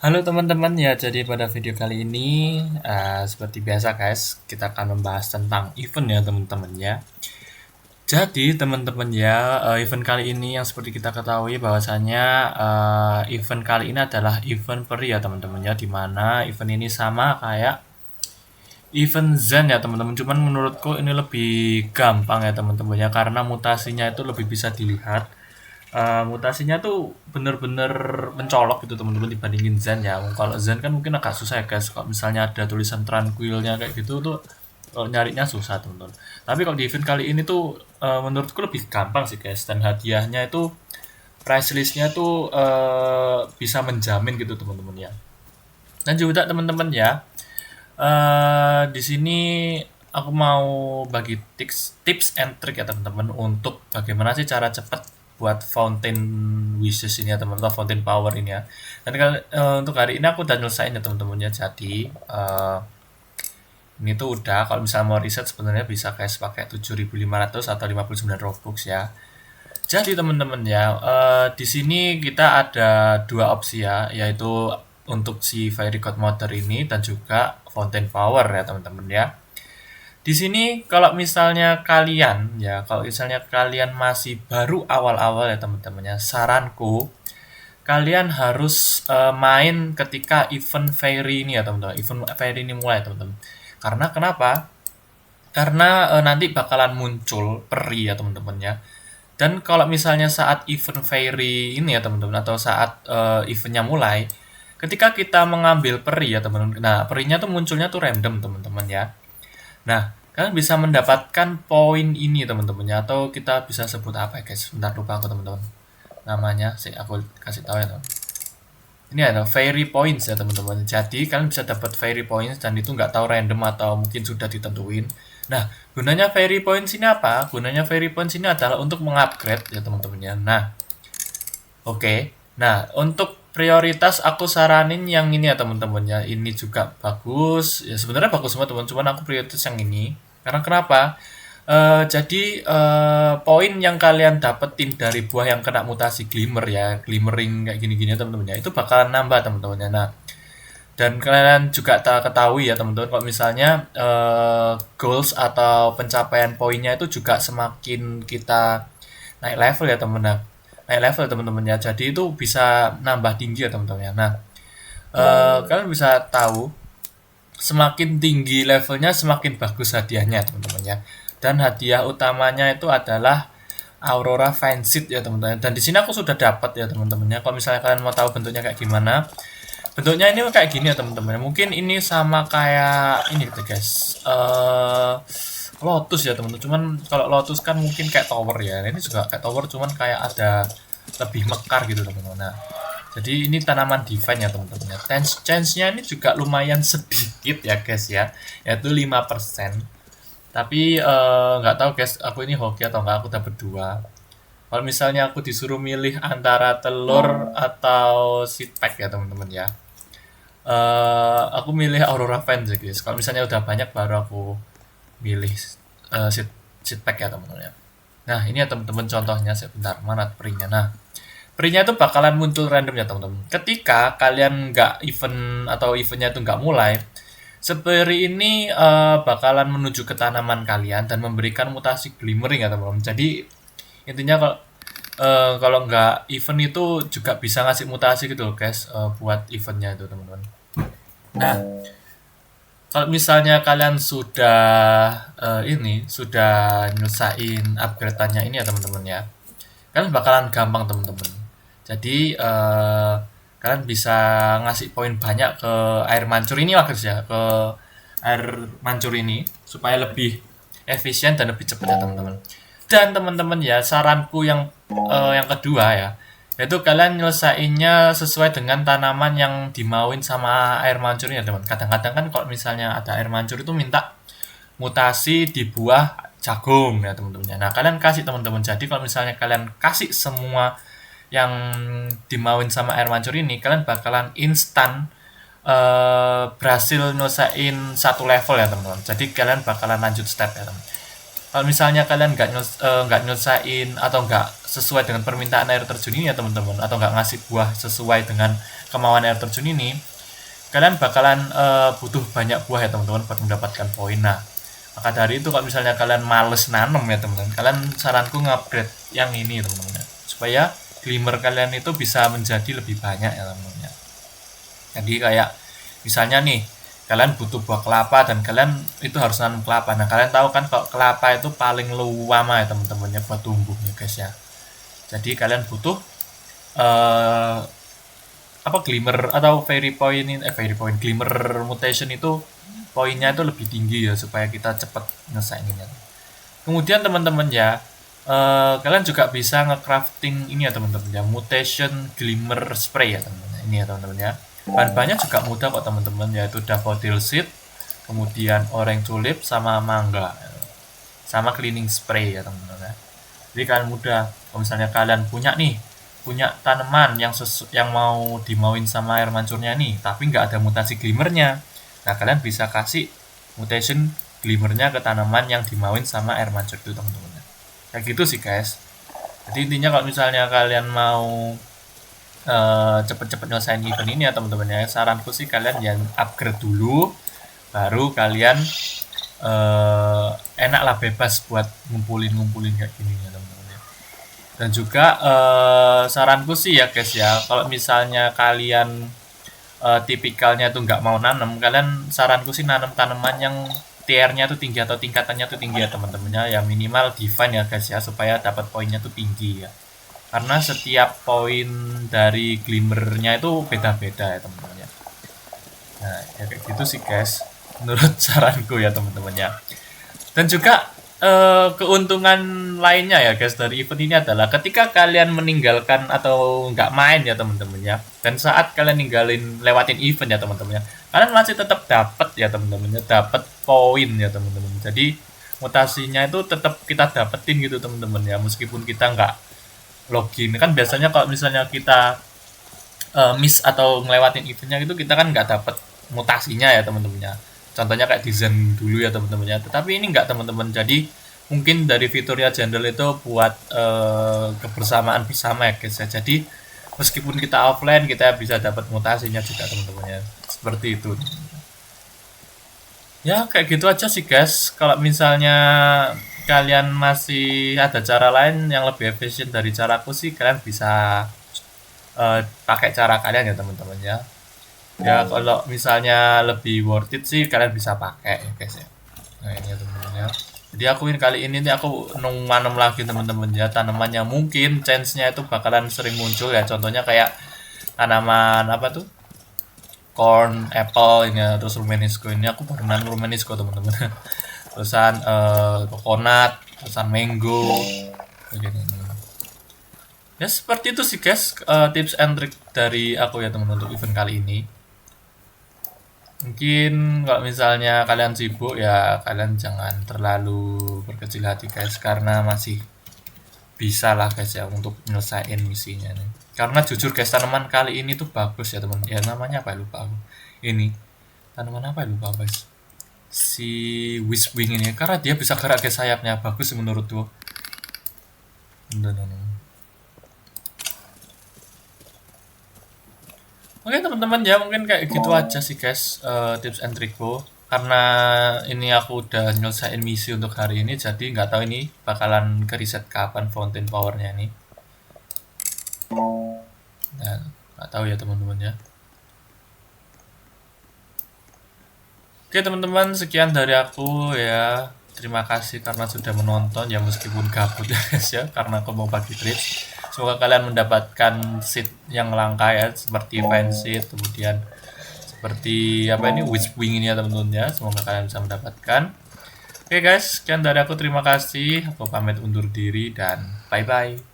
Halo teman-teman ya, jadi pada video kali ini seperti biasa guys, kita akan membahas tentang event ya teman-teman ya. Jadi teman-teman ya, event kali ini yang seperti kita ketahui bahwasanya event kali ini adalah event peri ya teman-teman ya, dimana event ini sama kayak event Zen ya teman-teman, cuman menurutku ini lebih gampang ya teman-teman ya, karena mutasinya itu lebih bisa dilihat. Mutasinya tuh bener-bener mencolok gitu teman-teman dibandingin Zen ya. Kalau Zen kan mungkin agak susah ya guys. Kalau misalnya ada tulisan tranquilnya kayak gitu tuh kalau nyarinya susah teman-teman. Tapi kalau di event kali ini tuh menurutku lebih gampang sih guys. Dan hadiahnya itu price listnya tuh bisa menjamin gitu teman-teman ya. Dan juga teman-teman ya, di sini aku mau bagi tips and trick ya teman-teman untuk bagaimana sih cara cepat buat fountain wishes ini ya teman-teman, fountain power ini ya. Dan untuk hari ini aku udah nyelesain ya teman-teman ya. Jadi ini tuh udah, kalau misalnya mau riset sebenarnya bisa guys pakai 7.500 atau 59 Robux ya. Jadi teman-teman ya, di sini kita ada dua opsi ya, yaitu untuk si Fairy Godmother ini dan juga Fountain Power ya teman-teman ya. Di sini kalau misalnya kalian masih baru awal-awal ya teman-teman ya, saranku kalian harus main ketika event Fairy ini ya teman-teman. Event Fairy ini mulai teman-teman. Karena kenapa? Karena nanti bakalan muncul peri ya teman-teman ya. Dan kalau misalnya saat event Fairy ini ya teman-teman, atau saat eventnya mulai, ketika kita mengambil peri ya teman-teman, nah perinya tuh munculnya tuh random teman-teman ya. Nah, kalian bisa mendapatkan poin ini teman-teman ya, atau kita bisa sebut apa ya guys? Bentar, lupa aku teman-teman. Namanya, aku kasih tahu ya teman. Ini ada fairy points ya teman-teman. Jadi kalian bisa dapat fairy points dan itu nggak tahu random atau mungkin sudah ditentuin. Nah, gunanya fairy points ini apa? Gunanya fairy points ini adalah untuk mengupgrade ya teman-teman ya. Nah, oke. Nah, untuk prioritas aku saranin yang ini ya teman-teman ya. Ini juga bagus. Ya sebenarnya bagus semua teman, cuman aku prioritas yang ini. Karena kenapa? Jadi poin yang kalian dapetin dari buah yang kena mutasi glimmer ya, glimmering kayak gini-gini ya teman-teman ya, itu bakalan nambah teman-teman ya. Nah, dan kalian juga ketahui ya teman-teman, kalau misalnya goals atau pencapaian poinnya itu juga semakin kita naik level ya teman-teman. Nah, naik level ya teman-teman ya. Jadi itu bisa nambah tinggi ya teman-teman ya. Nah, kalian bisa tahu semakin tinggi levelnya semakin bagus hadiahnya teman-teman ya. Dan hadiah utamanya itu adalah Aurora Fansit ya teman-teman. Dan di sini aku sudah dapat ya teman-teman ya. Kalau misalnya kalian mau tahu bentuknya kayak gimana, bentuknya ini kayak gini ya teman-teman. Mungkin ini sama kayak ini gitu guys. Lotus ya teman-teman. Cuman kalau Lotus kan mungkin kayak tower ya. Ini juga kayak tower, cuman kayak ada lebih mekar gitu teman-teman. Nah, jadi ini tanaman divine ya teman-teman ya. Chance-nya ini juga lumayan sedikit ya guys ya, yaitu 5%. Tapi nggak tahu guys, aku ini hoki atau nggak, aku dapat dua. Kalau misalnya aku disuruh milih antara telur atau seed pack ya teman-teman ya, aku milih Aurora Fans ya guys. Kalau misalnya udah banyak baru aku milih seed pack ya teman-teman ya. Nah ini ya teman-teman contohnya, sebentar mana perinya. Nah, perinya itu bakalan muncul random ya teman-teman. Ketika kalian nggak event atau eventnya itu nggak mulai, Seperi ini bakalan menuju ke tanaman kalian dan memberikan mutasi glimmering ya teman-teman. Jadi intinya kalau nggak event itu juga bisa ngasih mutasi gitu loh guys, buat eventnya itu teman-teman. Nah, kalau misalnya kalian sudah sudah nyelesain upgrade-nya ini ya teman-teman ya, kalian bakalan gampang teman-teman. Jadi kalian bisa ngasih poin banyak ke air mancur ini lah guys ya, ke air mancur ini supaya lebih efisien dan lebih cepat ya teman-teman. Dan teman-teman ya, saranku yang kedua ya, yaitu kalian nyelesainnya sesuai dengan tanaman yang dimauin sama air mancur ya teman. Kadang-kadang kan kalau misalnya ada air mancur itu minta mutasi di buah jagung ya teman-teman. Nah kalian kasih teman-teman. Jadi kalau misalnya kalian kasih semua yang dimauin sama air mancur ini, kalian bakalan instan berhasil nyelesain satu level ya teman-teman. Jadi kalian bakalan lanjut step ya teman. Kalau misalnya kalian nggak nyelesain atau nggak sesuai dengan permintaan air terjun ini ya teman-teman, atau nggak ngasih buah sesuai dengan kemauan air terjun ini, kalian bakalan butuh banyak buah ya teman-teman buat mendapatkan poin. Nah, maka dari itu kalau misalnya kalian males nanem ya teman-teman, kalian saranku ngupgrade yang ini teman-teman ya, supaya glimmer kalian itu bisa menjadi lebih banyak ya teman-teman ya. Jadi kayak misalnya nih, kalian butuh buah kelapa dan kalian itu harus nanam kelapa. Nah, kalian tahu kan kalau kelapa itu paling lama ya teman-teman ya buat tumbuhnya guys ya. Jadi kalian butuh eh apa glimmer atau fairy point glimmer mutation itu poinnya itu lebih tinggi ya supaya kita cepat ngesainginnya. Kemudian teman-teman ya, kalian juga bisa nge-crafting ini ya teman-teman ya, mutation glimmer spray ya teman-teman. Ini ya teman-teman ya. Bahan-bahannya juga mudah kok teman-teman, yaitu daffodil seed, kemudian orange tulip sama mangga. Sama cleaning spray ya teman-teman ya. Jadi kalian mudah. Kalau misalnya kalian punya tanaman yang mau dimauin sama air mancurnya nih, tapi nggak ada mutasi glimmernya. Nah, kalian bisa kasih mutation glimmernya ke tanaman yang dimauin sama air mancur itu teman-teman. Kayak gitu sih guys. Jadi intinya kalau misalnya kalian mau cepet-cepet nyelesain event ini ya teman-teman ya, saranku sih kalian yang upgrade dulu, baru kalian enak lah bebas buat ngumpulin kayak gini ya teman-teman ya. Dan juga saranku sih ya guys ya, kalau misalnya kalian tipikalnya tuh nggak mau nanam, kalian saranku sih nanam tanaman yang TR-nya tuh tinggi atau tingkatannya tuh tinggi ya teman-temannya, ya minimal divine ya guys ya, supaya dapat poinnya tuh tinggi ya. Karena setiap poin dari glimmernya itu beda-beda ya teman-teman ya. Nah, ya kayak gitu sih guys, menurut saranku ya teman-teman ya. Dan juga keuntungan lainnya ya guys dari event ini adalah ketika kalian meninggalkan atau nggak main ya teman-teman ya, dan saat kalian ninggalin lewatin event ya teman-teman ya, kalian masih tetap dapat ya teman-teman ya, dapat poin ya teman-teman. Jadi mutasinya itu tetap kita dapetin gitu teman-teman ya, meskipun kita nggak login. Kan biasanya kalau misalnya kita miss atau ngelewatin eventnya gitu, kita kan nggak dapat mutasinya ya teman-teman ya. Contohnya kayak desain dulu ya teman-teman ya. Tetapi ini nggak teman-teman. Jadi mungkin dari fiturnya Jandel itu buat kebersamaan bersama ya guys ya. Jadi meskipun kita offline, kita bisa dapat mutasinya juga teman-teman ya. Seperti itu. Ya kayak gitu aja sih guys. Kalau misalnya kalian masih ada cara lain yang lebih efisien dari caraku sih, kalian bisa pakai cara kalian ya teman-teman ya. Ya kalau misalnya lebih worth it sih kalian bisa pakai ya guys ya. Nah ini ya teman-teman ya. Jadi aku kali ini nih aku nanam lagi teman-teman ya, tanaman yang mungkin chance-nya itu bakalan sering muncul ya. Contohnya kayak tanaman apa tuh? Corn, apple ini ya, terus Rumenisco ini aku baru nanam Rumenisco teman-teman. Terusan coconut, terusan mango, begini. Ya seperti itu sih guys, tips and trick dari aku ya teman untuk event kali ini. Mungkin kalau misalnya kalian sibuk ya kalian jangan terlalu berkecil hati guys, karena masih bisa lah guys ya untuk nyelesain misinya nih. Karena jujur guys, tanaman kali ini tuh bagus ya teman. Ya namanya apa ya, lupa aku. Ini tanaman apa ya, lupa guys. Si Wiswing ini karena dia bisa gerak ke sayapnya, bagus menurut tuh. Oke teman-teman ya, mungkin kayak gitu aja sih guys, tips and trikku. Karena ini aku udah nyelesain misi untuk hari ini, jadi nggak tahu ini bakalan ke reset kapan fountain powernya nih. Nah, nggak tahu ya teman-teman ya. Oke teman-teman, sekian dari aku ya. Terima kasih karena sudah menonton ya, meskipun gabut ya guys ya, karena aku mau bagi trips. Semoga kalian mendapatkan seed yang langka ya, seperti fine seed, kemudian seperti apa ini Witchwing ini ya teman-teman ya. Semoga kalian bisa mendapatkan. Oke guys, sekian dari aku, terima kasih. Aku pamit undur diri dan bye bye.